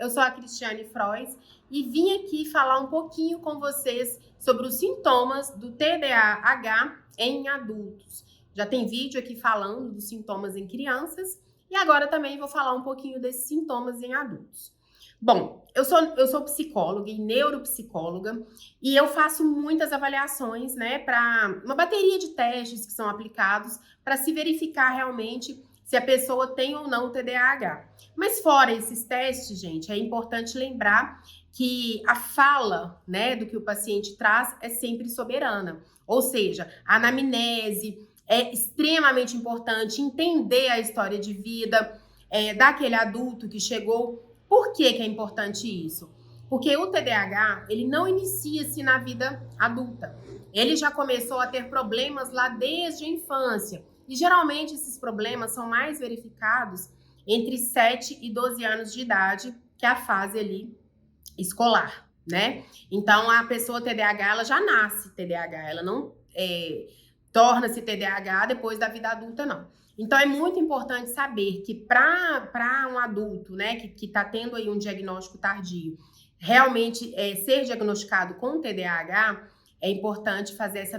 eu sou a Cristiane Frois e vim aqui falar um pouquinho com vocês sobre os sintomas do TDAH em adultos. Já tem vídeo aqui falando dos sintomas em crianças e agora também vou falar um pouquinho desses sintomas em adultos. Bom, eu sou psicóloga e neuropsicóloga e eu faço muitas avaliações, né, para uma bateria de testes que são aplicados para se verificar realmente se a pessoa tem ou não TDAH. Mas fora esses testes, gente, é importante lembrar que a fala, né, do que o paciente traz é sempre soberana. Ou seja, a anamnese é extremamente importante, entender a história de vida daquele adulto que chegou. Por que é importante isso? Porque o TDAH, ele não inicia-se na vida adulta. Ele já começou a ter problemas lá desde a infância. E geralmente esses problemas são mais verificados entre 7 e 12 anos de idade, que é a fase ali escolar, né? Então a pessoa TDAH, ela já nasce TDAH, ela não torna-se TDAH depois da vida adulta, não. Então é muito importante saber que para um adulto, né, que está tendo aí um diagnóstico tardio, realmente ser diagnosticado com TDAH, é importante fazer essa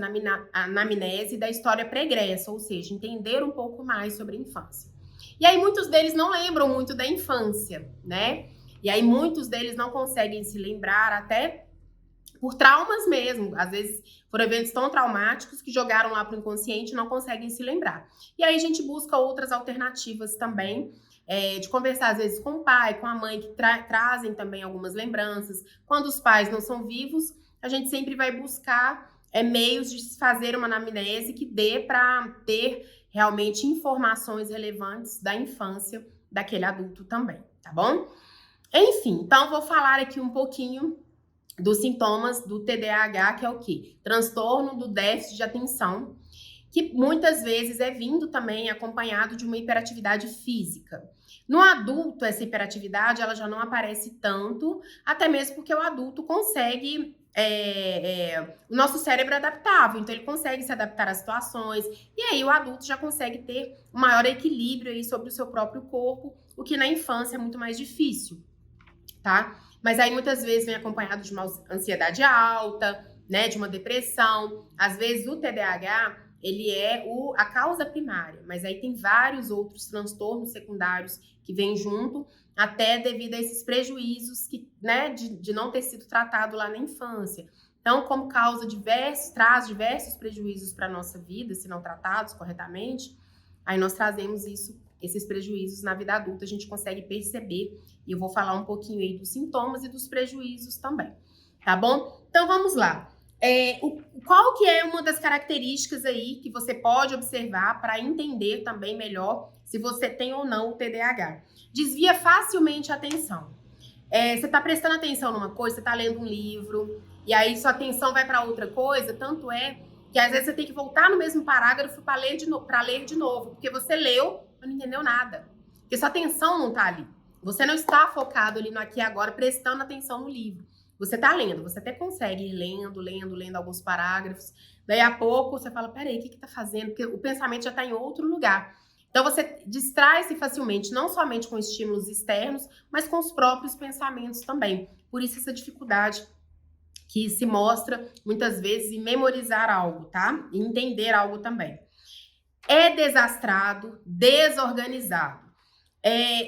anamnese da história pregressa, ou seja, entender um pouco mais sobre a infância. E aí muitos deles não lembram muito da infância, né? E aí muitos deles não conseguem se lembrar até por traumas mesmo. Às vezes foram eventos tão traumáticos que jogaram lá para o inconsciente e não conseguem se lembrar. E aí a gente busca outras alternativas também, de conversar às vezes com o pai, com a mãe, que trazem também algumas lembranças. Quando os pais não são vivos, a gente sempre vai buscar meios de fazer uma anamnese que dê para ter realmente informações relevantes da infância daquele adulto também, tá bom? Enfim, então vou falar aqui um pouquinho dos sintomas do TDAH, que é o quê? Transtorno do déficit de atenção, que muitas vezes é vindo também acompanhado de uma hiperatividade física. No adulto, essa hiperatividade ela já não aparece tanto, até mesmo porque o adulto consegue... o nosso cérebro é adaptável, então ele consegue se adaptar às situações, e aí o adulto já consegue ter um maior equilíbrio aí sobre o seu próprio corpo, o que na infância é muito mais difícil, tá? Mas aí muitas vezes vem acompanhado de uma ansiedade alta, né, de uma depressão. Às vezes o TDAH, ele é a causa primária, mas aí tem vários outros transtornos secundários que vêm junto, até devido a esses prejuízos que, né, de não ter sido tratado lá na infância. Então, como causa traz diversos prejuízos para a nossa vida, se não tratados corretamente, aí nós trazemos esses prejuízos na vida adulta, a gente consegue perceber, e eu vou falar um pouquinho aí dos sintomas e dos prejuízos também, tá bom? Então vamos lá. Qual que é uma das características aí que você pode observar para entender também melhor se você tem ou não o TDAH? Desvia facilmente a atenção. Você está prestando atenção numa coisa, você está lendo um livro, e aí sua atenção vai para outra coisa, tanto é que às vezes você tem que voltar no mesmo parágrafo para ler de novo, porque você leu, mas não entendeu nada. Porque sua atenção não está ali. Você não está focado ali no aqui e agora, prestando atenção no livro. Você está lendo, você até consegue ir lendo alguns parágrafos. Daí a pouco você fala, peraí, o que está fazendo? Porque o pensamento já está em outro lugar. Então você distrai-se facilmente, não somente com estímulos externos, mas com os próprios pensamentos também. Por isso essa dificuldade que se mostra muitas vezes em memorizar algo, tá? E entender algo também. É desastrado, desorganizado.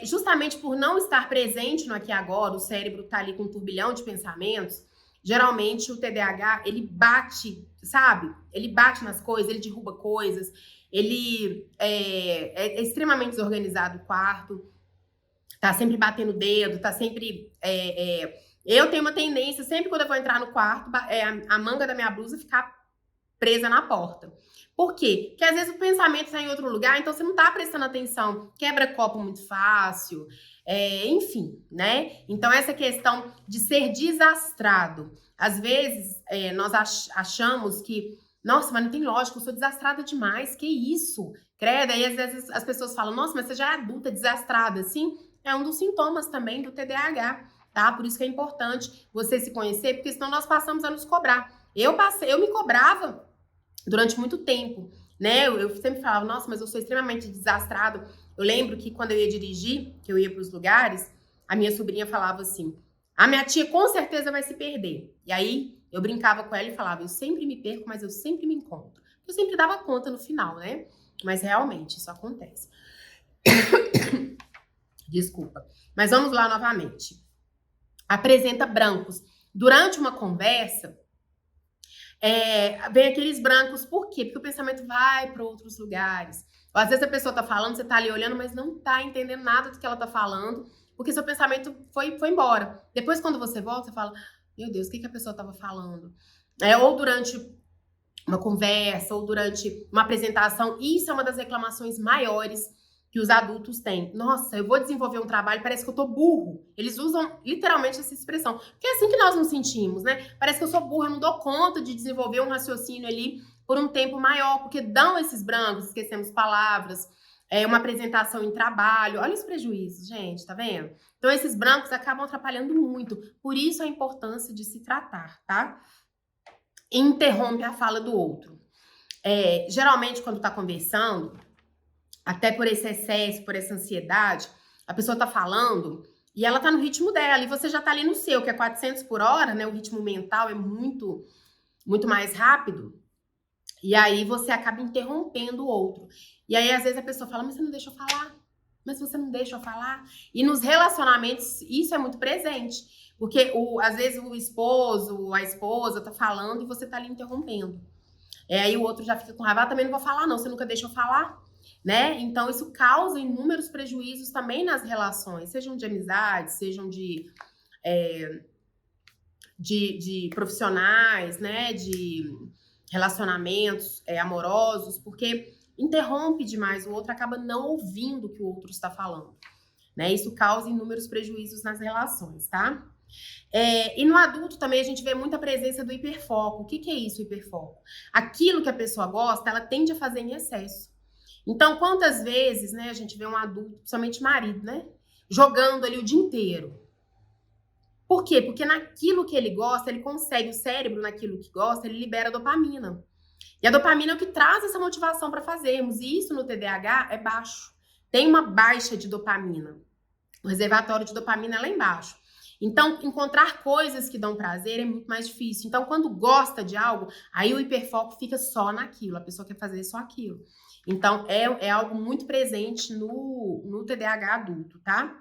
Justamente por não estar presente no aqui e agora, o cérebro tá ali com um turbilhão de pensamentos, geralmente o TDAH, ele bate, sabe? Ele bate nas coisas, ele derruba coisas, ele é extremamente desorganizado o quarto, tá sempre batendo o dedo, tá sempre... Eu tenho uma tendência, sempre quando eu vou entrar no quarto, a manga da minha blusa ficar presa na porta. Por quê? Porque às vezes o pensamento está em outro lugar, então você não está prestando atenção, quebra copo muito fácil, enfim, né? Então essa questão de ser desastrado, às vezes nós achamos que, nossa, mas não tem lógica, eu sou desastrada demais, que isso? Credo, aí às vezes as pessoas falam, nossa, mas você já é adulta, desastrada, assim, é um dos sintomas também do TDAH, tá? Por isso que é importante você se conhecer, porque senão nós passamos a nos cobrar. Eu me cobrava durante muito tempo, né? Eu sempre falava, nossa, mas eu sou extremamente desastrado. Eu lembro que quando eu ia dirigir, que eu ia para os lugares, a minha sobrinha falava assim, a minha tia com certeza vai se perder. E aí, eu brincava com ela e falava, eu sempre me perco, mas eu sempre me encontro. Eu sempre dava conta no final, né? Mas realmente, isso acontece. Desculpa. Mas vamos lá novamente. Apresenta brancos. Durante uma conversa, vem aqueles brancos. Por quê? Porque o pensamento vai para outros lugares. Ou, às vezes a pessoa tá falando, você tá ali olhando, mas não tá entendendo nada do que ela tá falando, porque seu pensamento foi embora. Depois, quando você volta, você fala, meu Deus, o que a pessoa tava falando? Ou durante uma conversa, ou durante uma apresentação, isso é uma das reclamações maiores que os adultos têm. Nossa, eu vou desenvolver um trabalho, parece que eu tô burro. Eles usam literalmente essa expressão. Porque é assim que nós nos sentimos, né? Parece que eu sou burro, eu não dou conta de desenvolver um raciocínio ali por um tempo maior, porque dão esses brancos, esquecemos palavras, uma apresentação em trabalho. Olha os prejuízos, gente, tá vendo? Então, esses brancos acabam atrapalhando muito. Por isso a importância de se tratar, tá? Interrompe a fala do outro. Geralmente, quando tá conversando, até por esse excesso, por essa ansiedade, a pessoa tá falando e ela tá no ritmo dela, e você já tá ali no seu, que é 400 por hora, né? O ritmo mental é muito, muito mais rápido. E aí você acaba interrompendo o outro. E aí, às vezes, a pessoa fala, mas você não deixa eu falar? Mas você não deixa eu falar? E nos relacionamentos, isso é muito presente. Porque, às vezes, o esposo, a esposa tá falando e você tá ali interrompendo. Aí o outro já fica com raiva, também não vou falar não, você nunca deixa eu falar, né? Então isso causa inúmeros prejuízos também nas relações, sejam de amizade, sejam de profissionais, né? De relacionamentos amorosos, porque interrompe demais, o outro acaba não ouvindo o que o outro está falando, né? Isso causa inúmeros prejuízos nas relações, tá? E no adulto também a gente vê muita presença do hiperfoco. O que é isso, hiperfoco? Aquilo que a pessoa gosta, ela tende a fazer em excesso. Então, quantas vezes, né, a gente vê um adulto, principalmente marido, né, jogando ali o dia inteiro. Por quê? Porque naquilo que ele gosta, ele consegue, o cérebro naquilo que gosta, ele libera dopamina. E a dopamina é o que traz essa motivação para fazermos. E isso no TDAH é baixo. Tem uma baixa de dopamina. O reservatório de dopamina é lá embaixo. Então, encontrar coisas que dão prazer é muito mais difícil. Então, quando gosta de algo, aí o hiperfoco fica só naquilo. A pessoa quer fazer só aquilo. Então, é algo muito presente no TDAH adulto, tá?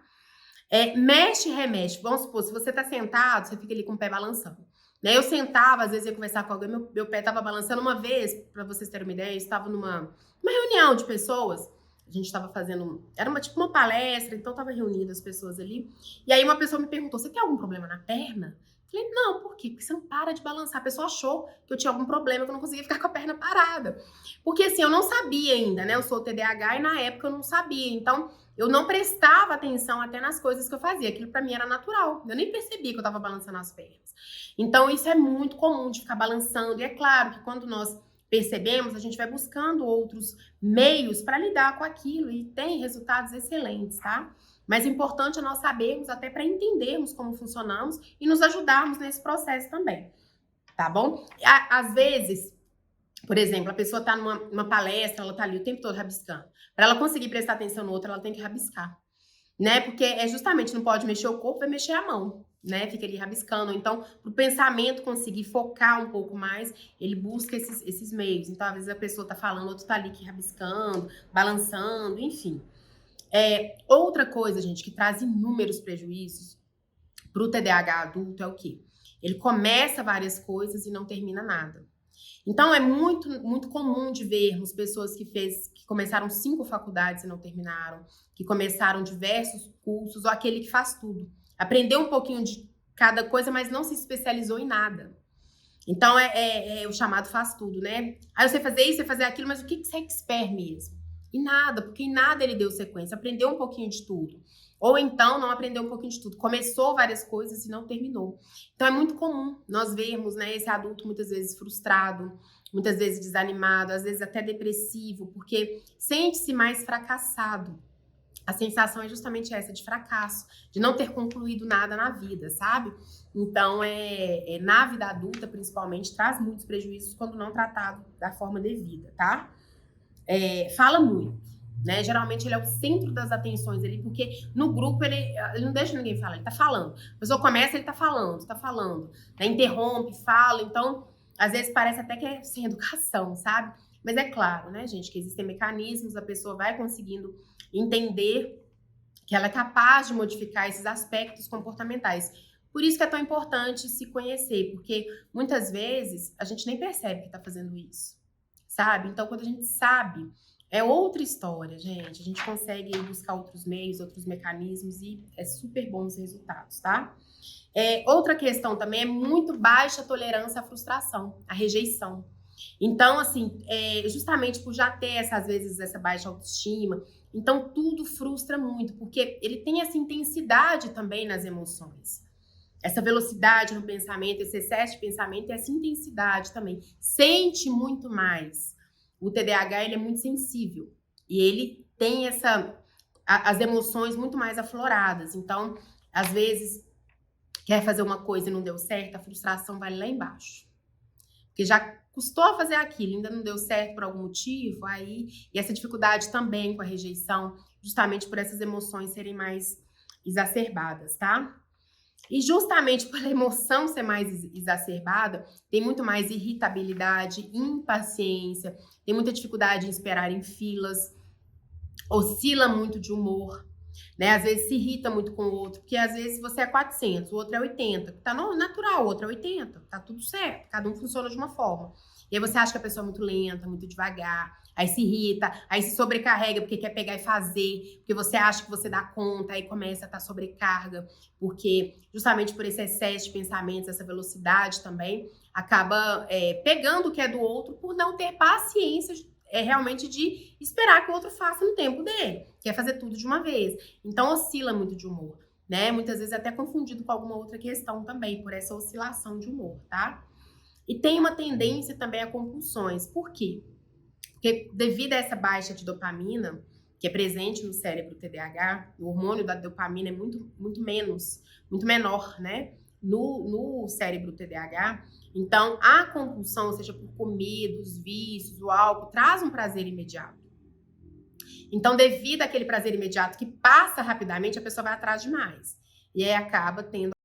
Mexe e remexe. Vamos supor, se você tá sentado, você fica ali com o pé balançando. Né? Eu sentava, às vezes ia conversar com alguém, meu pé tava balançando. Uma vez, para vocês terem uma ideia, eu estava numa reunião de pessoas. A gente estava fazendo, era tipo uma palestra, então estava reunindo as pessoas ali. E aí uma pessoa me perguntou, você tem algum problema na perna? Eu falei, não, por quê? Porque você não para de balançar. A pessoa achou que eu tinha algum problema, que eu não conseguia ficar com a perna parada. Porque assim, eu não sabia ainda, né? Eu sou TDAH e na época eu não sabia. Então, eu não prestava atenção até nas coisas que eu fazia. Aquilo pra mim era natural. Eu nem percebia que eu tava balançando as pernas. Então, isso é muito comum de ficar balançando. E é claro que quando nós percebemos, a gente vai buscando outros meios para lidar com aquilo e tem resultados excelentes, tá? Mas o importante é nós sabermos até para entendermos como funcionamos e nos ajudarmos nesse processo também, tá bom? Às vezes, por exemplo, a pessoa está numa palestra, ela está ali o tempo todo rabiscando. Para ela conseguir prestar atenção no outro, ela tem que rabiscar, né? Porque justamente não pode mexer o corpo, vai mexer a mão, né? Fica ali rabiscando. Então, para o pensamento conseguir focar um pouco mais, ele busca esses meios. Então, às vezes a pessoa tá falando, outro tá ali que rabiscando, balançando, enfim. Outra coisa, gente, que traz inúmeros prejuízos para o TDAH adulto é o quê? Ele começa várias coisas e não termina nada. Então, é muito, muito comum de vermos pessoas que começaram 5 faculdades e não terminaram, que começaram diversos cursos, ou aquele que faz tudo. Aprendeu um pouquinho de cada coisa, mas não se especializou em nada. Então, é o chamado faz tudo, né? Aí eu sei fazer isso, sei fazer aquilo, mas o que você é expert mesmo? Em nada, porque em nada ele deu sequência, aprendeu um pouquinho de tudo. Ou então não aprendeu um pouquinho de tudo, começou várias coisas e não terminou. Então é muito comum nós vermos, né, esse adulto muitas vezes frustrado, muitas vezes desanimado, às vezes até depressivo, porque sente-se mais fracassado. A sensação é justamente essa, de fracasso, de não ter concluído nada na vida, sabe? Então, na vida adulta, principalmente, traz muitos prejuízos quando não tratado da forma devida, tá? Fala muito. né? Geralmente ele é o centro das atenções ali, porque no grupo ele não deixa ninguém falar, ele tá falando. A pessoa começa, ele tá falando, né? Interrompe, fala, então às vezes parece até que é sem educação, sabe? Mas é claro, né, gente, que existem mecanismos, a pessoa vai conseguindo entender que ela é capaz de modificar esses aspectos comportamentais. Por isso que é tão importante se conhecer, porque muitas vezes a gente nem percebe que está fazendo isso, sabe? Então, quando a gente sabe, é outra história, gente. A gente consegue buscar outros meios, outros mecanismos e é super bons os resultados, tá? Outra questão também é muito baixa tolerância à frustração, à rejeição. Então, assim, justamente por já ter, às vezes, essa baixa autoestima, então tudo frustra muito, porque ele tem essa intensidade também nas emoções. Essa velocidade no pensamento, esse excesso de pensamento e essa intensidade também. Sente muito mais. O TDAH, ele é muito sensível. E ele tem as emoções muito mais afloradas. Então, às vezes, quer fazer uma coisa e não deu certo, a frustração vai lá embaixo. Porque já custou a fazer aquilo, ainda não deu certo por algum motivo, aí, e essa dificuldade também com a rejeição, justamente por essas emoções serem mais exacerbadas, tá? E justamente por a emoção ser mais exacerbada, tem muito mais irritabilidade, impaciência, tem muita dificuldade em esperar em filas, oscila muito de humor, né? Às vezes se irrita muito com o outro, porque às vezes você é 400, o outro é 80, tá natural, o outro é 80, tá tudo certo, cada um funciona de uma forma. E aí você acha que a pessoa é muito lenta, muito devagar, aí se irrita, aí se sobrecarrega porque quer pegar e fazer, porque você acha que você dá conta, aí começa a estar sobrecarga, porque justamente por esse excesso de pensamentos, essa velocidade também, acaba pegando o que é do outro por não ter paciência realmente de esperar que o outro faça no tempo dele, quer fazer tudo de uma vez. Então oscila muito de humor, né? Muitas vezes até confundido com alguma outra questão também, por essa oscilação de humor, tá? E tem uma tendência também a compulsões. Por quê? Porque devido a essa baixa de dopamina, que é presente no cérebro TDAH, o hormônio da dopamina é muito menor, né? No cérebro TDAH. Então, a compulsão, seja por comida, os vícios, o álcool, traz um prazer imediato. Então, devido àquele prazer imediato que passa rapidamente, a pessoa vai atrás demais. E aí acaba tendo